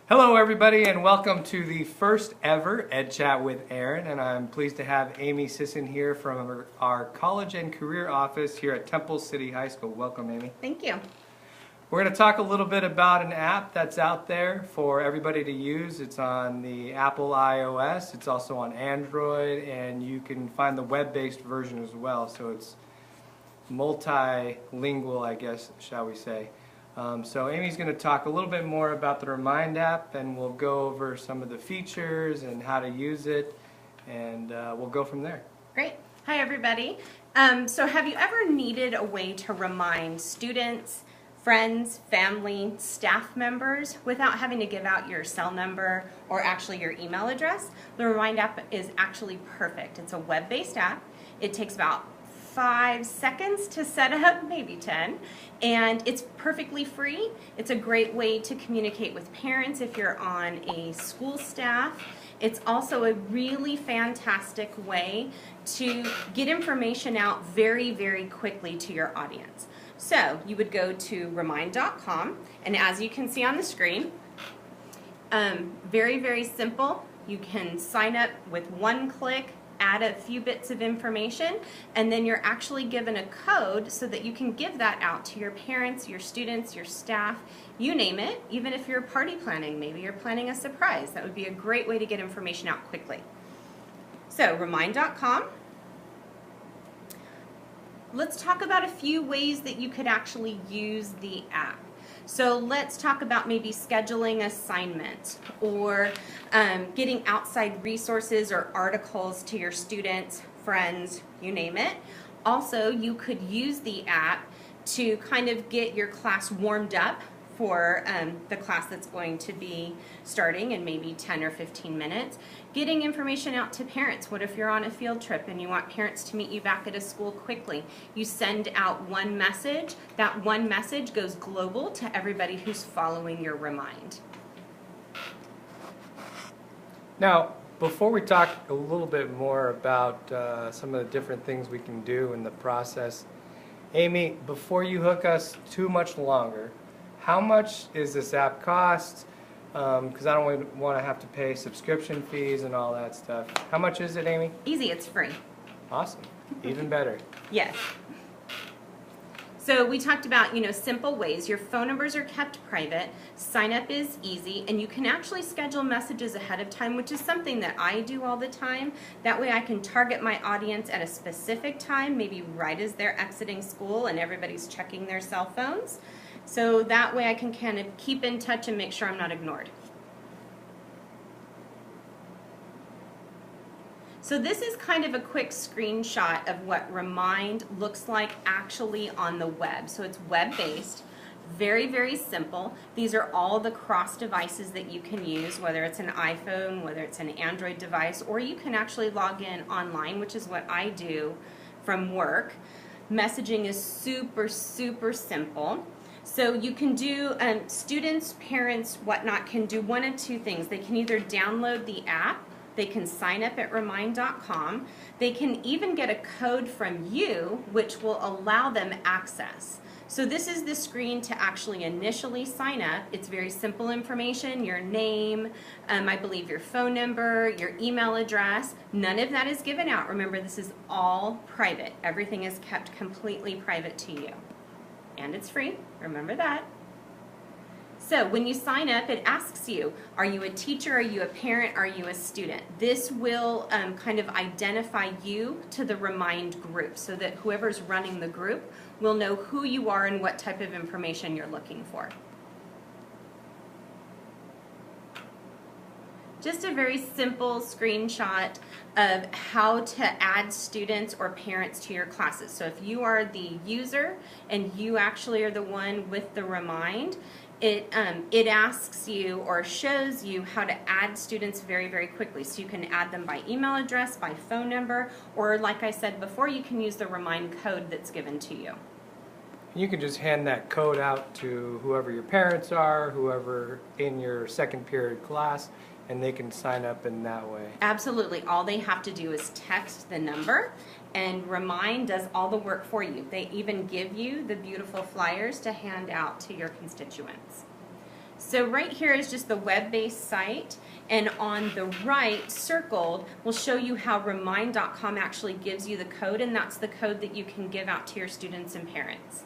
Hello everybody and welcome to the first ever EdChat with Aaron, and I'm pleased to have Amy Sisson here from our College and Career Office here at Temple City High School. Welcome, Amy. Thank you. We're going to talk a little bit about an app that's out there for everybody to use. It's on the Apple iOS, it's also on Android, and you can find the web-based version as well, so it's multilingual, I guess, shall we say. So Amy's going to talk a little bit more about the Remind app, and we'll go over some of the features and how to use it, and we'll go from there. Great. Hi everybody. So have you ever needed a way to remind students, friends, family, staff members without having to give out your cell number or actually your email address? The Remind app is actually perfect. It's a web-based app. It takes about 5 seconds to set up, maybe 10, and it's perfectly free. It's a great way to communicate with parents if you're on a school staff. It's also a really fantastic way to get information out very, very quickly to your audience. So you would go to remind.com, and as you can see on the screen, very, very simple. You can sign up with one click, add a few bits of information, and then you're actually given a code so that you can give that out to your parents, your students, your staff, you name it. Even if you're party planning, maybe you're planning a surprise, that would be a great way to get information out quickly. So remind.com. Let's talk about a few ways that you could actually use the app. So let's talk about maybe scheduling assignments or getting outside resources or articles to your students, friends, you name it. Also, you could use the app to kind of get your class warmed up for the class that's going to be starting in maybe 10 or 15 minutes. Getting information out to parents. What if you're on a field trip and you want parents to meet you back at a school quickly? You send out one message. That one message goes global to everybody who's following your Remind. Now, before we talk a little bit more about some of the different things we can do in the process, Amy, before you hook us too much longer, how much is this app cost? Because I don't want to have to pay subscription fees and all that stuff. How much is it, Amy? Easy, it's free. Awesome. Even better. Yes. So we talked about, simple ways. Your phone numbers are kept private, sign up is easy, and you can actually schedule messages ahead of time, which is something that I do all the time. That way I can target my audience at a specific time, maybe right as they're exiting school and everybody's checking their cell phones. So that way I can kind of keep in touch and make sure I'm not ignored. So this is kind of a quick screenshot of what Remind looks like actually on the web. So it's web-based, very, very simple. These are all the cross devices that you can use, whether it's an iPhone, whether it's an Android device, or you can actually log in online, which is what I do from work. Messaging is super, super simple. So you can do, students, parents, whatnot, can do one of two things. They can either download the app, they can sign up at remind.com, they can even get a code from you which will allow them access. So this is the screen to actually initially sign up. It's very simple information, your name, I believe your phone number, your email address. None of that is given out. Remember, this is all private. Everything is kept completely private to you. And it's free, remember that. So when you sign up, it asks you, are you a teacher, are you a parent, are you a student? This will kind of identify you to the Remind group so that whoever's running the group will know who you are and what type of information you're looking for. Just a very simple screenshot of how to add students or parents to your classes. So if you are the user and you actually are the one with the Remind, it asks you or shows you how to add students very, very quickly. So you can add them by email address, by phone number, or like I said before, you can use the Remind code that's given to you. You can just hand that code out to whoever your parents are, whoever in your second period class, and they can sign up in that way. Absolutely. All they have to do is text the number, and Remind does all the work for you. They even give you the beautiful flyers to hand out to your constituents. So right here is just the web-based site, and on the right, circled, will show you how remind.com actually gives you the code, and that's the code that you can give out to your students and parents.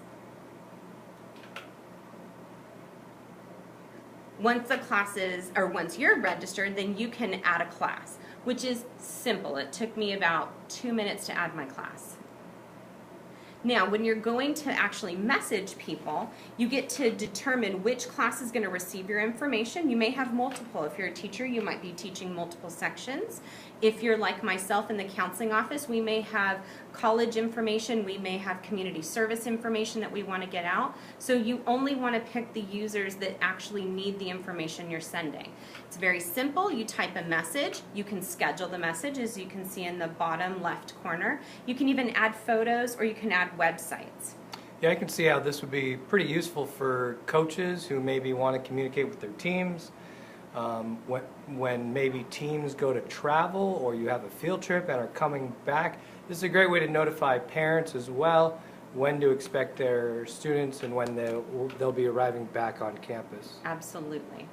Once the classes, or once you're registered, then you can add a class, which is simple. It took me about 2 minutes to add my class. Now, when you're going to actually message people, you get to determine which class is going to receive your information. You may have multiple. If you're a teacher, you might be teaching multiple sections. If you're like myself in the counseling office, we may have college information, we may have community service information that we want to get out. So you only want to pick the users that actually need the information you're sending. It's very simple. You type a message. You can schedule the message, as you can see in the bottom left corner. You can even add photos, or you can add websites. Yeah, I can see how this would be pretty useful for coaches who maybe want to communicate with their teams. When maybe teams go to travel, or you have a field trip and are coming back, this is a great way to notify parents as well when to expect their students and when they'll be arriving back on campus. Absolutely.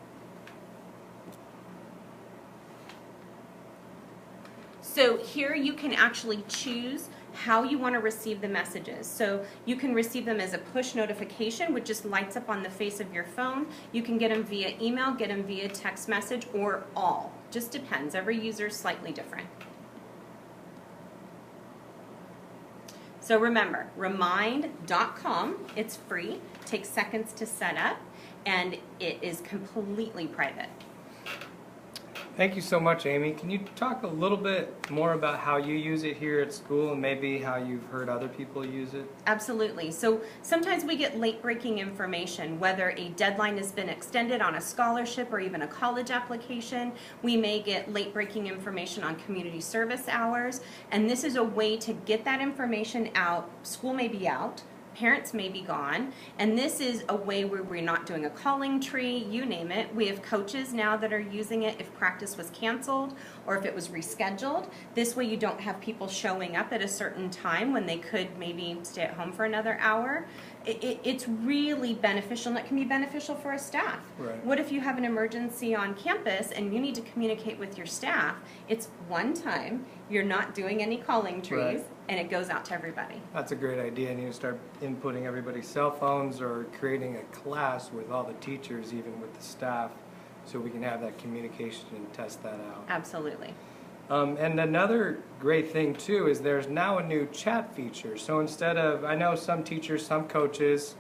So here you can actually choose how you want to receive the messages. So you can receive them as a push notification, which just lights up on the face of your phone. You can get them via email, get them via text message, or all. Just depends. Every user is slightly different. So remember, remind.com, it's free, takes seconds to set up, and it is completely private. Thank you so much, Amy. Can you talk a little bit more about how you use it here at school and maybe how you've heard other people use it? Absolutely. So sometimes we get late-breaking information, whether a deadline has been extended on a scholarship or even a college application. We may get late-breaking information on community service hours, and this is a way to get that information out. School may be out, parents may be gone, and this is a way where we're not doing a calling tree, you name it. We have coaches now that are using it if practice was canceled or if it was rescheduled. This way you don't have people showing up at a certain time when they could maybe stay at home for another hour. It's really beneficial, and it can be beneficial for a staff. Right. What if you have an emergency on campus and you need to communicate with your staff? It's one time, you're not doing any calling trees, Right. and it goes out to everybody. That's a great idea, and you start inputting everybody's cell phones or creating a class with all the teachers, even with the staff, so we can have that communication and test that out. Absolutely. And another great thing too is there's now a new chat feature. So instead of, I know some teachers, some coaches,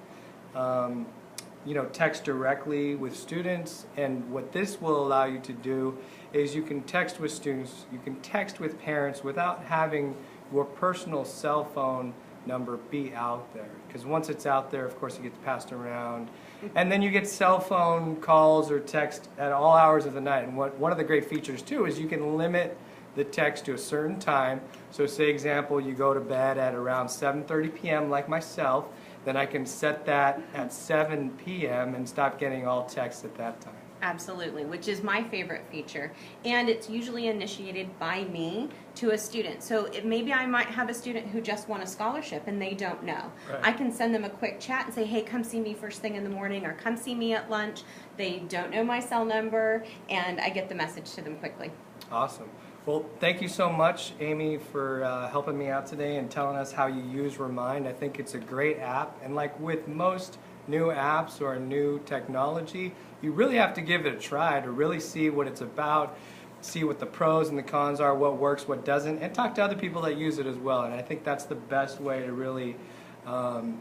text directly with students, and what this will allow you to do is you can text with students, you can text with parents without having your personal cell phone number be out there. Because once it's out there, of course, it gets passed around. And then you get cell phone calls or text at all hours of the night. And one of the great features too is you can limit the text to a certain time. So say, example, you go to bed at around 7:30 p.m. like myself, then I can set that at 7 p.m. and stop getting all texts at that time. Absolutely, which is my favorite feature. And it's usually initiated by me to a student. So maybe I might have a student who just won a scholarship and they don't know. Right. I can send them a quick chat and say, hey, come see me first thing in the morning, or come see me at lunch. They don't know my cell number, and I get the message to them quickly. Awesome. Well, thank you so much, Amy, for helping me out today and telling us how you use Remind. I think it's a great app, and like with most new apps or new technology, you really have to give it a try to really see what it's about, see what the pros and the cons are, what works, what doesn't, and talk to other people that use it as well. And I think that's the best way to really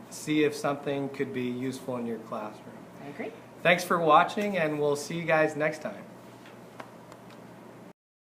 see if something could be useful in your classroom. I agree. Thanks for watching, and we'll see you guys next time.